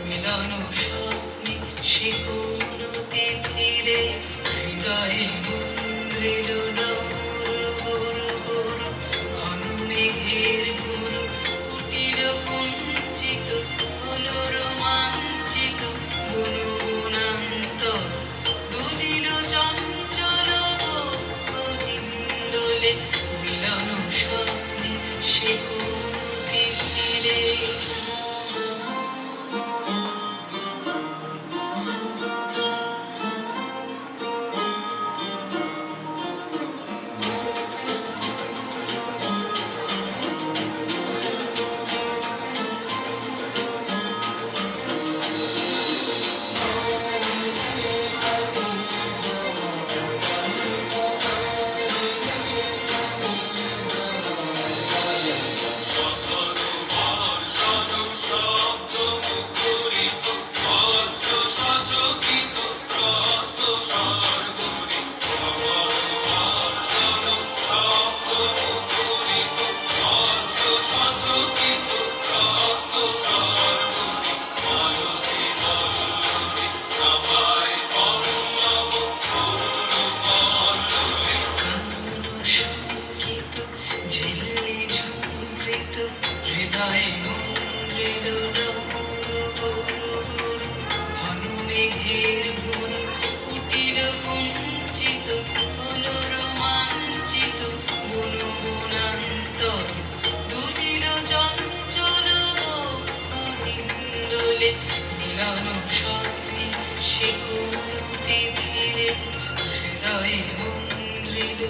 মিলন স্বপ্নে সে কোন তিথিরে হৃদয়ে মন্দ্রিল ঘন মেঘের ঘোর কুটির কুঞ্চিত হলো রোমাঞ্চিত গুনগুনান্তর দুলিল চঞ্চল বক্ষ হিন্দোলে মিলন স্বপ্নে সে কোন তিথিরে। হৃদয়ে মন্দ্রিল ঘন মেঘের ঘোর কুটির কুঞ্চিত হলো রোমাঞ্চিত গুনগুনান্তর দুলিল চঞ্চল বক্ষ হিন্দোলে মিলন স্বপ্নে সে কোন তিথিরে হৃদয়ে মন্দ্রিল